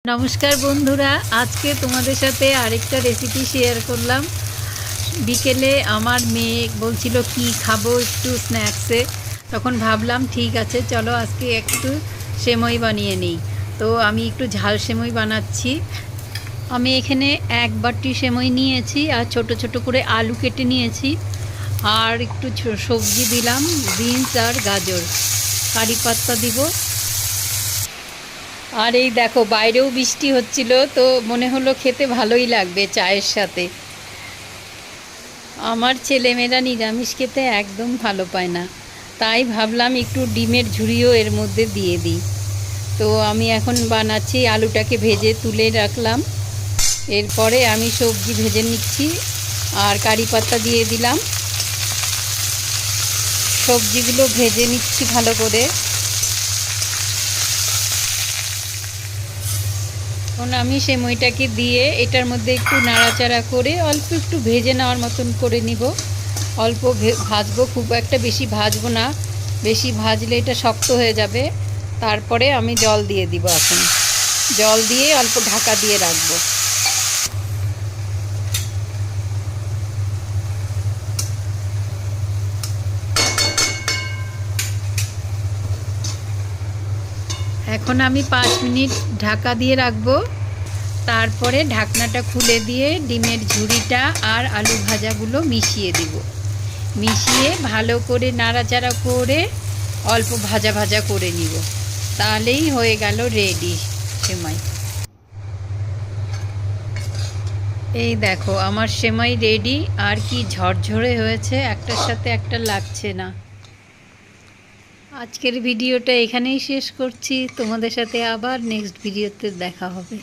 नमस्कार बंधुरा आज के तुम्हारे साथे आरेकटा रेसिपि शेयर करलाम। बिकेले आमार मेये बोलछिलो कि खाबो एकटू स्नैक्से, तखन भाबलाम ठीक आछे चलो आज के एकटू सेमई बानिये नेई। तो आमी एकटू झाल सेमई बानाच्छि। आमी एखाने एक बाटी सेमई नियेछि आर छोटो छोटो करे आलू केटे नियेछि आर एकटू सब्जी दिलाम बिन्स आर गाजर, कारि पात्ता दिबो। और ये देखो बाइरेও বৃষ্টি হচ্ছিল तो মনে হলো খেতে ভালোই লাগবে চায়ের সাথে। আমার ছেলেমেয়েরা নিরামিষ খেতে একদম ভালো পায় না, তাই ভাবলাম একটু ডিমের ঝুড়িও এর মধ্যে দিয়ে দিই। তো আমি এখন বানাচ্ছি, আলুটাকে ভেজে তুলে রাখলাম, এরপরে আমি সবজি ভেজে নিচ্ছি আর কারি পাতা দিয়ে দিলাম। সবজিগুলো ভেজে নিচ্ছি ভালো করে। এখন আমি সেমইটাকে দিয়ে এটার মধ্যে একটু নাড়াচাড়া করে অল্প একটু ভেজে নেওয়ার মতন করে নিব। অল্প ভাজবো, খুব একটা বেশি ভাজবো না, বেশি ভাজলে এটা শক্ত হয়ে যাবে। তারপরে আমি জল দিয়ে দিব। এখন জল দিয়ে অল্প ঢাকা দিয়ে রাখবো। এখন আমি 5 মিনিট ঢাকা দিয়ে রাখবো। তারপরে ঢাকনাটা খুলে দিয়ে ডিমের ঝুড়িটা আর আলু ভাজাগুলো মিশিয়ে দিব। মিশিয়ে ভালো করে নাড়াচাড়া করে অল্প ভাজা ভাজা করে নিব, তাহলেই হয়ে গেল রেডি সেমাই। এই দেখো আমার সেমাই রেডি, আর কি ঝরঝরে হয়েছে, একটার সাথে একটা লাগছে না। আজকের ভিডিওটা এখানেই শেষ করছি। তোমাদের সাথে আবার নেক্সট ভিডিওতে দেখা হবে।